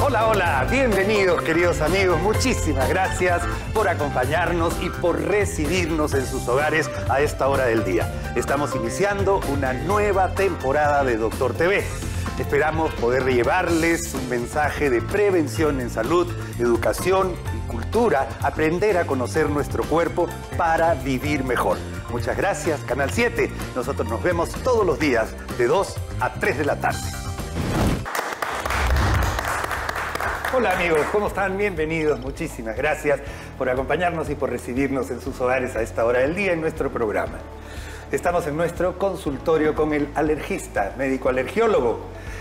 Hola, hola, bienvenidos queridos amigos, muchísimas gracias por acompañarnos y por recibirnos en sus hogares a esta hora del día. Estamos iniciando una nueva temporada de Doctor TV. Esperamos poder llevarles un mensaje de prevención en salud, educación y cultura, aprender a conocer nuestro cuerpo para vivir mejor. Muchas gracias, Canal 7. Nosotros nos vemos todos los días de 2 a 3 de la tarde. Hola amigos, ¿cómo están? Bienvenidos, muchísimas gracias por acompañarnos y por recibirnos en sus hogares a esta hora del día en nuestro programa. Estamos en nuestro consultorio con el alergista, médico alergiólogo.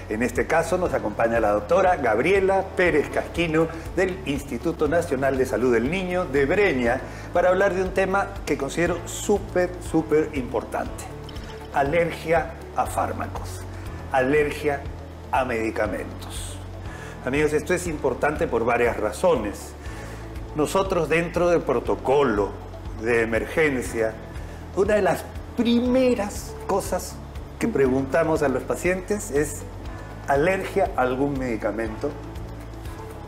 En este caso nos acompaña la doctora Gabriela Pérez Casquino del Instituto Nacional de Salud del Niño de Breña para hablar de un tema que considero súper importante. Alergia a fármacos, alergia a medicamentos. Amigos, esto es importante por varias razones. Nosotros dentro del protocolo de emergencia, una de las primeras cosas que preguntamos a los pacientes es ¿alergia a algún medicamento?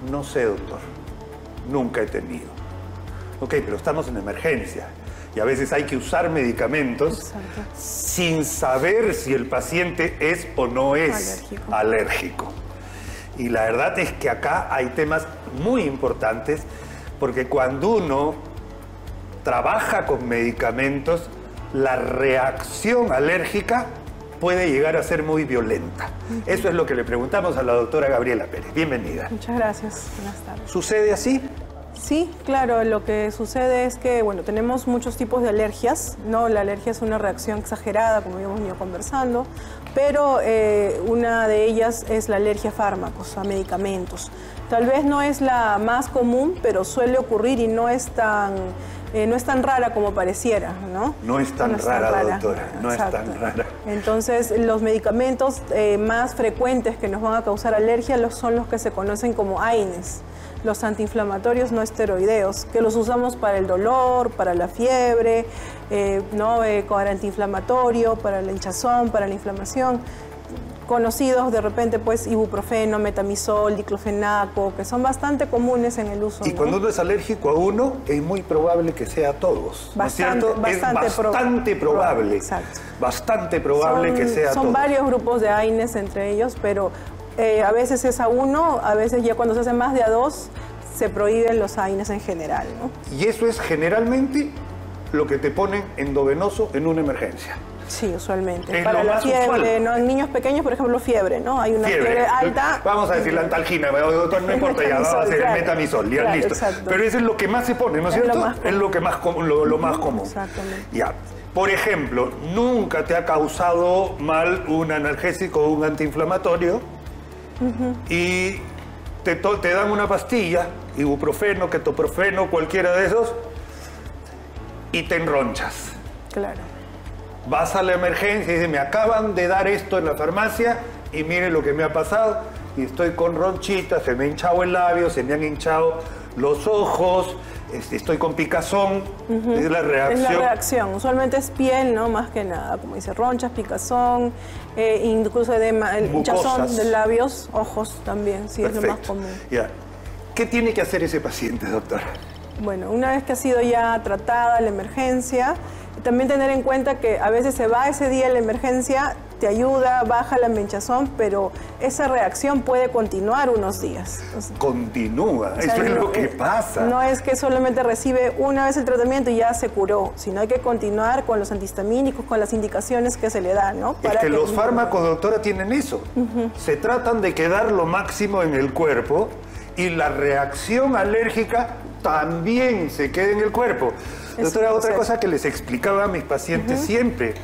No sé, doctor. Nunca he tenido. Ok, pero estamos en emergencia y a veces hay que usar medicamentos sin saber si el paciente es o no es alérgico. Y la verdad es que acá hay temas muy importantes porque cuando uno trabaja con medicamentos, la reacción alérgica puede llegar a ser muy violenta. Eso es lo que le preguntamos a la doctora Gabriela Pérez. Bienvenida. Muchas gracias. Buenas tardes. ¿Sucede así? Sí, claro. Lo que sucede es que, bueno, tenemos muchos tipos de alergias, ¿no? La alergia es una reacción exagerada, como hemos venido conversando, pero una de ellas es la alergia a fármacos, a medicamentos. Tal vez no es la más común, pero suele ocurrir y no es tan rara como pareciera, ¿no? No es tan rara, doctora, no es tan rara. Entonces, los medicamentos más frecuentes que nos van a causar alergia son los que se conocen como AINES, los antiinflamatorios no esteroideos, que los usamos para el dolor, para la fiebre, para antiinflamatorio, para la hinchazón, para la inflamación. Conocidos de repente, pues, ibuprofeno, metamizol, diclofenaco, que son bastante comunes en el uso. Y cuando uno es alérgico a uno, es muy probable que sea a todos, ¿no es cierto? Es bastante probable. Exacto. Bastante probable que sea a todos. Son varios grupos de AINES entre ellos, pero a veces es a uno, a veces ya cuando se hace más de a dos, se prohíben los AINES en general, ¿no? Y eso es generalmente lo que te ponen endovenoso en una emergencia. Sí, usualmente. Es para lo la más fiebre, usual. ¿no? En niños pequeños, por ejemplo, fiebre, ¿no? Hay una fiebre alta. Vamos a decir la antalgina, doctor, no importa, ya va a ser el metamizol, ya listo. Exacto. Pero eso es lo que más se pone, ¿no es cierto? Es lo que más común, lo más común. Exactamente. Ya. Por ejemplo, ¿nunca te ha causado mal un analgésico o un antiinflamatorio? Y te dan una pastilla, ibuprofeno, ketoprofeno, cualquiera de esos, y te enronchas? Claro. Vas a la emergencia y dices, me acaban de dar esto en la farmacia y mire lo que me ha pasado. Y estoy con ronchitas, se me ha hinchado el labio, se me han hinchado los ojos, estoy con picazón. Es la reacción. Es la reacción. Usualmente es piel, ¿no? Más que nada. Como dice, ronchas, picazón, incluso hinchazón de labios, ojos también. Sí, perfecto. Es lo más común. Ya. ¿Qué tiene que hacer ese paciente, doctora? Bueno, una vez que ha sido ya tratada la emergencia, también tener en cuenta que a veces se va ese día la emergencia, te ayuda, baja la hinchazón, pero esa reacción puede continuar unos días. Entonces, continúa, o sea, eso es lo que pasa. No es que solamente recibe una vez el tratamiento y ya se curó, sino hay que continuar con los antihistamínicos, con las indicaciones que se le dan, ¿no? Es que los fármacos, doctora, tienen eso. Se tratan de quedar lo máximo en el cuerpo y la reacción alérgica también se queda en el cuerpo. Doctora, otra cosa que les explicaba a mis pacientes siempre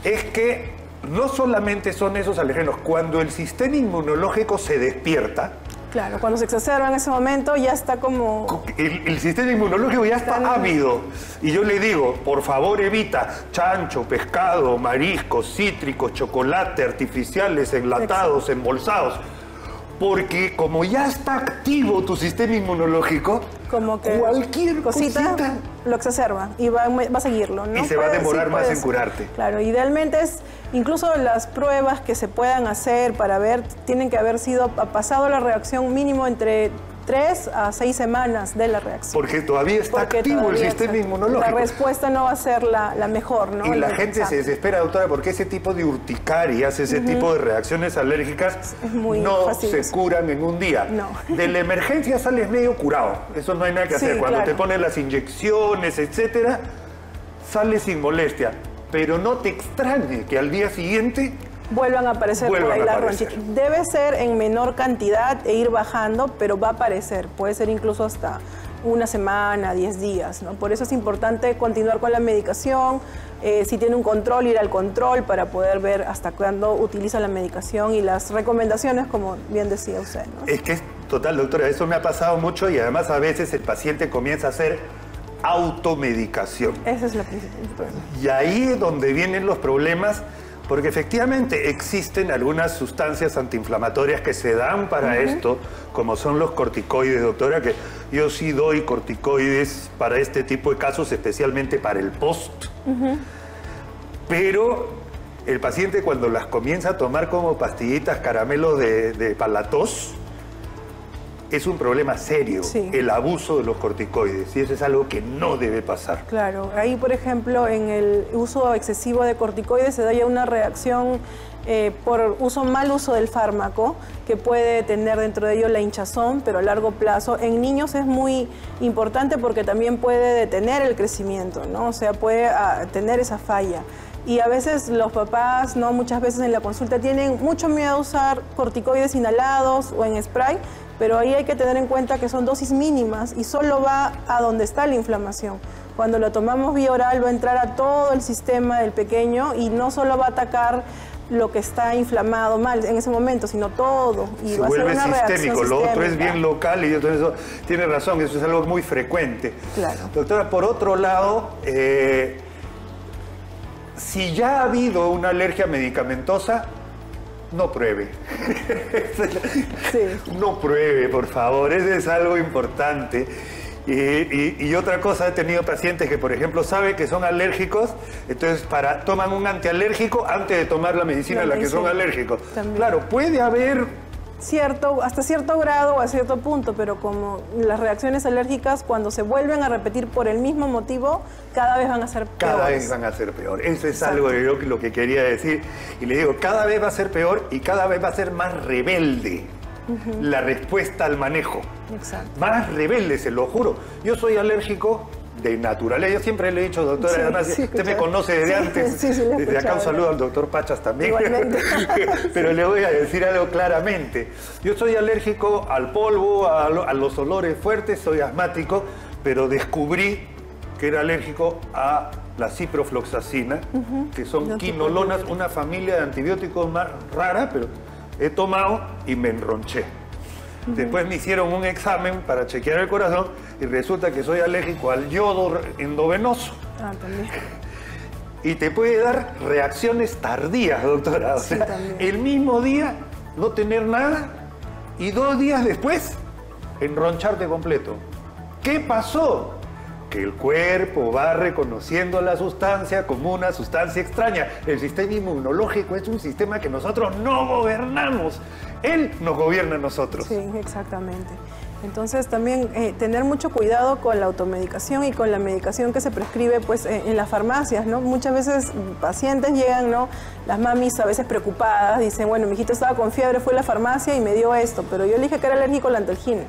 es que no solamente son esos alérgenos, cuando el sistema inmunológico se despierta. Claro, cuando se exacerba en ese momento ya está como... El sistema inmunológico ya está ávido. Y yo le digo, por favor evita chancho, pescado, mariscos, cítricos, chocolate, artificiales, enlatados, embolsados. Porque como ya está activo tu sistema inmunológico, como que cualquier cosita lo exacerba y va a seguirlo, ¿no? Y se va a demorar más en curarte. Claro, idealmente es, incluso las pruebas que se puedan hacer para ver, tienen que haber pasado la reacción mínimo entre 3 a 6 semanas de la reacción. Porque todavía está activo el sistema inmunológico. La respuesta no va a ser la mejor, ¿no? Y la gente se desespera, doctora, porque ese tipo de urticarias, ese tipo de reacciones alérgicas no se curan en un día. No. De la emergencia sales medio curado. Eso no hay nada que hacer. Cuando te ponen las inyecciones, etcétera, sales sin molestia. Pero no te extrañe que al día siguiente vuelvan a aparecer por ahí las ronchitas. Debe ser en menor cantidad e ir bajando, pero va a aparecer. Puede ser incluso hasta una semana, 10 días, ¿no? Por eso es importante continuar con la medicación. Si tiene un control, ir al control para poder ver hasta cuándo utiliza la medicación y las recomendaciones, como bien decía usted, ¿no? Es que es total, doctora, eso me ha pasado mucho y además a veces el paciente comienza a hacer automedicación. Esa es la principal. Y ahí es donde vienen los problemas. Porque efectivamente existen algunas sustancias antiinflamatorias que se dan para esto, como son los corticoides, doctora, que yo sí doy corticoides para este tipo de casos, especialmente para el post. Pero el paciente cuando las comienza a tomar como pastillitas, caramelos para la tos, es un problema serio, el abuso de los corticoides, y eso es algo que no debe pasar. Claro, ahí por ejemplo en el uso excesivo de corticoides se da ya una reacción por mal uso del fármaco, que puede tener dentro de ello la hinchazón, pero a largo plazo. En niños es muy importante porque también puede detener el crecimiento, ¿no? O sea, puede tener esa falla. Y a veces los papás, ¿no? Muchas veces en la consulta tienen mucho miedo a usar corticoides inhalados o en spray, pero ahí hay que tener en cuenta que son dosis mínimas y solo va a donde está la inflamación. Cuando lo tomamos vía oral va a entrar a todo el sistema del pequeño y no solo va a atacar lo que está inflamado mal en ese momento, sino todo. Y se va vuelve a ser una sistémico, lo otro es bien local y entonces eso tiene razón, eso es algo muy frecuente. Claro. Doctora, por otro lado, si ya ha habido una alergia medicamentosa, no pruebe. No pruebe, por favor, eso es algo importante. Y otra cosa, he tenido pacientes que, por ejemplo, saben que son alérgicos, entonces toman un antialérgico antes de tomar la medicina a la que son alérgicos. También. Claro, puede haber hasta cierto grado o a cierto punto, pero como las reacciones alérgicas cuando se vuelven a repetir por el mismo motivo, cada vez van a ser peores. Cada vez van a ser peor. Eso es algo de lo que quería decir. Y le digo, cada vez va a ser peor y cada vez va a ser más rebelde la respuesta al manejo. Exacto. Más rebelde, se lo juro. Yo soy alérgico de naturaleza. Yo siempre le he dicho, doctora, además, usted me conoce desde antes. Desde acá un saludo al doctor Pachas también. Igualmente. Pero le voy a decir algo claramente. Yo soy alérgico al polvo, a los olores fuertes, soy asmático, pero descubrí que era alérgico a la ciprofloxacina, que son quinolonas, una familia de antibióticos más rara, pero he tomado y me enronché. Después me hicieron un examen para chequear el corazón y resulta que soy alérgico al yodo endovenoso. También. Y te puede dar reacciones tardías, doctora. O sea, el mismo día no tener nada y 2 días después enroncharte completo. ¿Qué pasó? Que el cuerpo va reconociendo la sustancia como una sustancia extraña. El sistema inmunológico es un sistema que nosotros no gobernamos. Él nos gobierna a nosotros. Sí, exactamente. Entonces también tener mucho cuidado con la automedicación y con la medicación que se prescribe pues, en las farmacias, ¿no? Muchas veces pacientes llegan, ¿no? Las mamis a veces preocupadas, dicen, bueno, mi hijito estaba con fiebre, fue a la farmacia y me dio esto, pero yo le dije que era alérgico a la antalgina.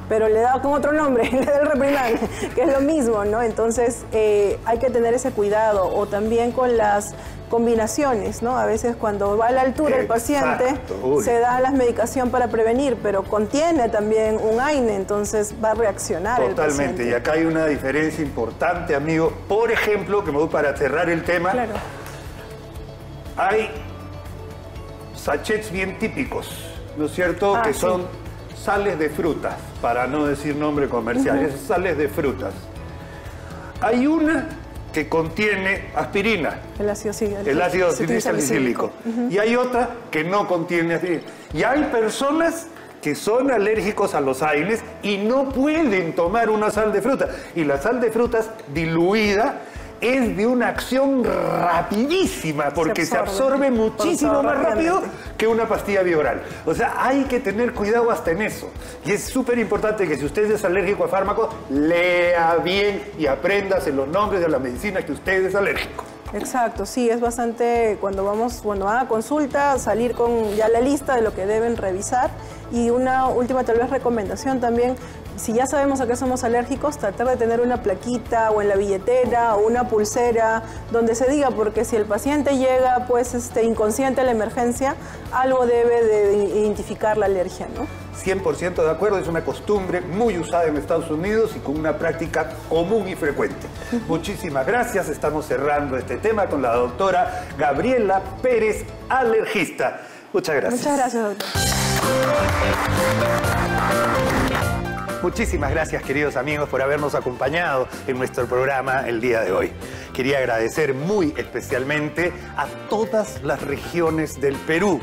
Pero le da con otro nombre, le da el Reprimand, que es lo mismo, ¿no? Entonces hay que tener ese cuidado. O también con las combinaciones, ¿no? A veces cuando va a la altura el paciente, se da la medicación para prevenir, pero contiene también un AINE, entonces va a reaccionar el paciente. Totalmente, y acá hay una diferencia importante, amigo. Por ejemplo, que me voy para cerrar el tema, claro. Hay sachets bien típicos, ¿no es cierto? Que son sales de frutas, para no decir nombre comercial, es sales de frutas. Hay una que contiene aspirina, el ácido salicílico, y hay otra que no contiene aspirina. Y hay personas que son alérgicos a los AINES y no pueden tomar una sal de fruta. Y la sal de frutas diluida es de una acción rapidísima, porque se absorbe muchísimo más rápido que una pastilla bioral. O sea, hay que tener cuidado hasta en eso. Y es súper importante que si usted es alérgico a fármacos, lea bien y apréndase los nombres de la medicina que usted es alérgico. Exacto, sí, es bastante, cuando van a consulta, salir con ya la lista de lo que deben revisar. Y una última tal vez recomendación también, si ya sabemos a qué somos alérgicos, tratar de tener una plaquita o en la billetera o una pulsera donde se diga, porque si el paciente llega pues inconsciente a la emergencia, algo debe de identificar la alergia, ¿no? 100% de acuerdo, es una costumbre muy usada en Estados Unidos y con una práctica común y frecuente. Muchísimas gracias, estamos cerrando este tema con la doctora Gabriela Pérez, alergista. Muchas gracias. Muchas gracias, doctor. Muchísimas gracias, queridos amigos, por habernos acompañado en nuestro programa el día de hoy. Quería agradecer muy especialmente a todas las regiones del Perú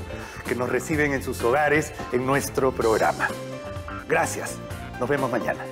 que nos reciben en sus hogares en nuestro programa. Gracias. Nos vemos mañana.